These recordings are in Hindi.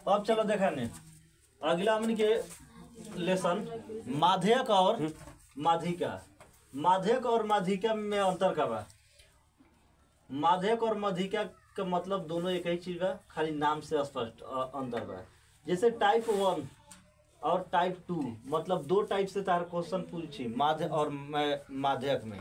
अब चलो देखाने अगला हमन के लेसन माध्यक और माध्यिका। माध्यक और माध्यिका में अंतर का बा। माध्यक और माध्यिका का मतलब दोनों एक ही चीज बा, खाली नाम से स्पष्ट अंतर बा। जैसे टाइप 1 और टाइप 2 मतलब दो टाइप से तार क्वेश्चन पूछी माध्य और माध्यक में।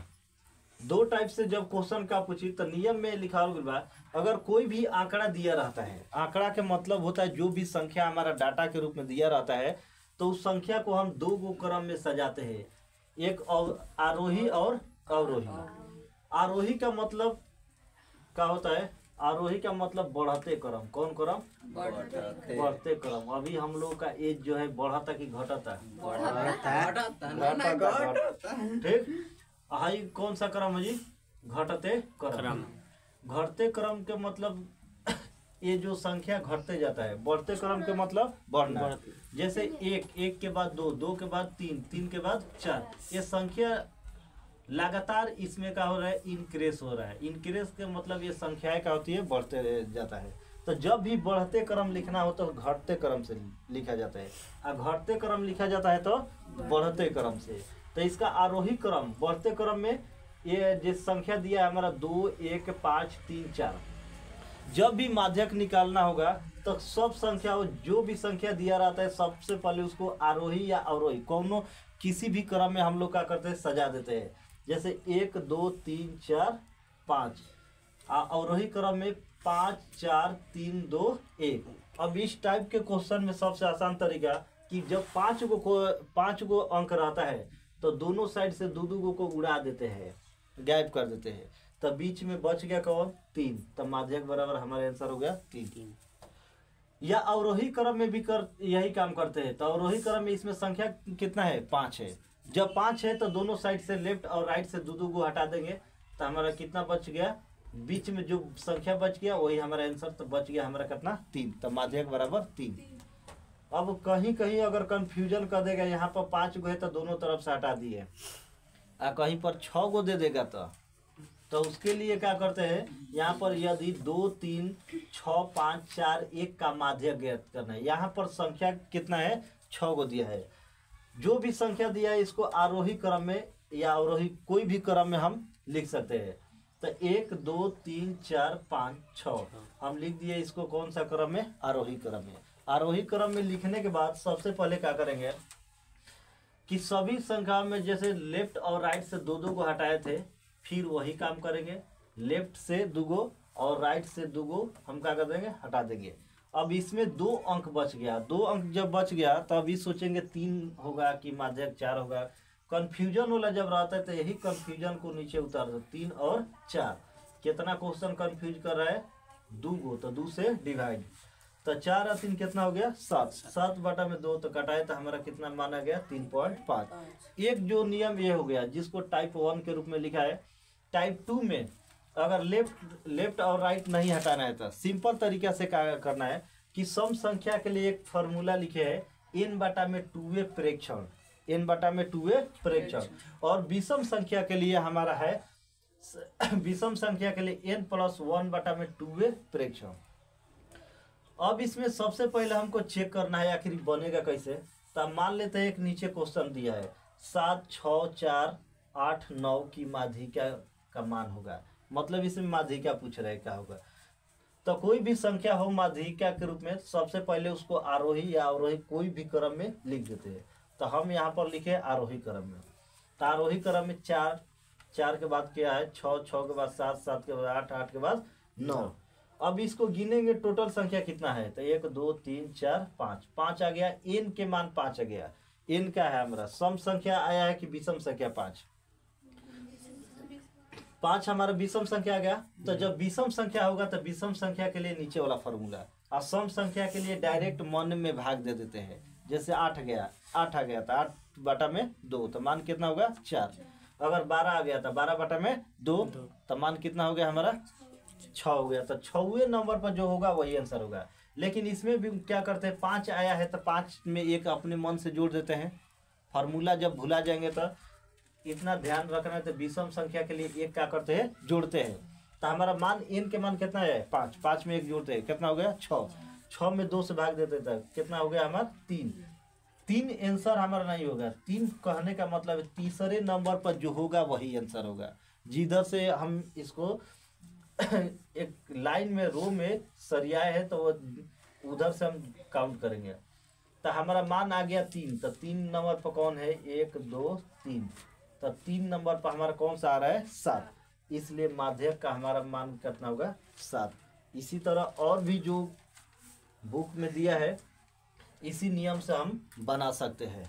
दो टाइप से जब क्वेश्चन का पूछी तो नियम में लिखा गया बा, अगर कोई भी आंकड़ा दिया रहता है, आंकड़ा के मतलब होता है जो भी संख्या हमारा डाटा के रूप में दिया रहता है, तो उस संख्या को हम दो गो क्रम में सजाते हैं, एक आरोही और अवरोही। आरोही का मतलब क्या होता है? आरोही का मतलब बढ़ते क्रम। कौन क्रम? बढ़ते क्रम। अभी हम लोग का एज जो है बढ़ता कि घटता? ठीक। हाई कौन सा क्रम है जी? घटते क्रम। घटते क्रम के मतलब ये जो संख्या घटते जाता है, बढ़ते क्रम के मतलब बढ़ना। जैसे एक के बाद दो, दो के बाद तीन, तीन के बाद चार, ये संख्या लगातार इसमें क्या हो रहा है? इनक्रीज हो रहा है। इनक्रीज के मतलब ये संख्याएं क्या होती है? बढ़ते जाता है। तो जब भी बढ़ते क्रम लिखना हो तो घटते क्रम से लिखा जाता है, और घटते क्रम लिखा जाता है तो बढ़ते क्रम से। तो इसका आरोही क्रम, बढ़ते क्रम में ये जिस संख्या दिया है हमारा 2, 1, 5, 3, 4, जब भी माध्यक निकालना होगा तो सब संख्या जो भी संख्या दिया रहता है सबसे पहले उसको आरोही या अवरोही कोनो किसी भी क्रम में हम लोग क्या करते हैं? सजा देते हैं। जैसे 1, 2, 3, 4, 5, अवरोही क्रम में 5, 4, 3, 2, 1। अब इस टाइप के क्वेश्चन में सबसे आसान तरीका कि जब पाँच गो अंक रहता है तो दोनों साइड से दो दो को उड़ा देते हैं, गायब कर देते हैं, तब बीच में बच गया कौन? 3। तब माध्यक बराबर हमारा आंसर हो गया 3। या अवरोही क्रम में भी यही काम करते हैं। तो अवरोही क्रम में इसमें संख्या कितना है? 5 है। जब 5 है तो दोनों साइड से लेफ्ट और राइट से दो दो को हटा देंगे तो हमारा कितना बच गया? बीच में जो संख्या बच गया वही हमारा आंसर। तो बच गया हमारा कितना? 3। तो माध्यक बराबर 3। अब कहीं कहीं अगर कंफ्यूजन कर देगा, यहाँ पर 5 गो है तो दोनों तरफ से हटा दिए, और कहीं पर 6 गो दे देगा तो उसके लिए क्या करते हैं? यहाँ पर यदि 2, 3, 6, 5, 4, 1 का माध्यक ज्ञात करना है। यहाँ पर संख्या कितना है? 6 गो दिया है। जो भी संख्या दिया है इसको आरोही क्रम में या अवरोही कोई भी क्रम में हम लिख सकते हैं। तो 1, 2, 3, 4, 5, 6 हम लिख दिए। इसको कौन सा क्रम में? आरोही क्रम में। आरोही क्रम में लिखने के बाद सबसे पहले क्या करेंगे कि सभी संख्या में जैसे लेफ्ट और राइट से दो दो को हटाए थे, फिर वही काम करेंगे। लेफ्ट से 2 गो और राइट से 2 गो हम क्या कर देंगे? हटा देंगे। अब इसमें 2 अंक बच गया। 2 अंक जब बच गया तो अभी सोचेंगे 3 होगा कि माध्यक 4 होगा। कंफ्यूजन वाला जब रहता है तो यही कंफ्यूजन को नीचे उतार दो। 3 और 4 कितना क्वेश्चन कंफ्यूज कर रहा है? 2 गो, तो 2 से डिवाइड, तो 4 और 3 कितना हो गया? 7। 7 बटा में 2 तो कटाए तो हमारा कितना माना गया? 3.5। एक जो नियम ये हो गया जिसको टाइप 1 के रूप में लिखा है। टाइप 2 में अगर लेफ्ट और राइट नहीं हटाना है तो सिंपल तरीका से क्या करना है कि सम संख्या के लिए एक फार्मूला लिखे है, n बटा में 2a प्रेक्षण, n बटा में 2a प्रेक्षण। और विषम संख्या के लिए हमारा है, विषम संख्या के लिए n + 1 बटा में 2a प्रेक्षण। अब इसमें सबसे पहले हमको चेक करना है आखिर बनेगा कैसे। तो मान लेते हैं एक नीचे क्वेश्चन दिया है 7, 6, 4, 8, 9 की माध्यिका का मान होगा, मतलब इसमें माध्यिका पूछ रहे क्या होगा। तो कोई भी संख्या हो माध्यिका के रूप में सबसे पहले उसको आरोही या अवरोही कोई भी क्रम में लिख देते हैं। तो हम यहाँ पर लिखे आरोही क्रम में। तो आरोही क्रम में 4, 4 के बाद क्या है? 6, 6 के बाद 7, 7 के बाद 8, 8 के बाद 9। अब इसको गिनेंगे टोटल संख्या कितना है? तो 1, 2, 3, 4, 5, 5 आ गया। n के मान 5 आ गया। n क्या है हमारा? सम संख्या आया है कि विषम संख्या? 5 हमारा विषम संख्या आ गया। तो जब विषम संख्या होगा तो विषम संख्या के लिए नीचे वाला फॉर्मूला, और सम संख्या के लिए डायरेक्ट मन में भाग दे देते हैं। जैसे 8 गया, 8 आ गया तो 8 बटा में 2 तो मान कितना होगा? 4। अगर 12 आ गया तो 12 बटा में 2 तो मान कितना हो गया हमारा? 6 हो गया। तो 6वें नंबर पर जो होगा वही आंसर होगा। लेकिन इसमें भी क्या करते हैं? 5 आया है तो 5 में 1 अपने मन से जोड़ देते हैं। फार्मूला जब भुला जाएंगे तो इतना ध्यान रखना है। तो विषम संख्या के लिए 1 क्या करते हैं? जोड़ते हैं। तो हमारा मान n के मान कितना है? 5। 5 में 1 जोड़ते हैं, कितना हो गया? 6। 6 में 2 से भाग देते थे, कितना हो गया हमारा 3। 3 आंसर हमारा नहीं होगा। 3 कहने का मतलब तीसरे नंबर पर जो होगा वही आंसर होगा। जिधर से हम इसको एक लाइन में रो में सरियाए है तो वो उधर से हम काउंट करेंगे। तो हमारा मान आ गया 3। तो 3 नंबर पर कौन है, 1 2 3। तो 3 नंबर पर हमारा कौन सा आ रहा है, 7। इसलिए माध्यक का हमारा मान कितना होगा, 7। इसी तरह और भी जो बुक में दिया है इसी नियम से हम बना सकते हैं।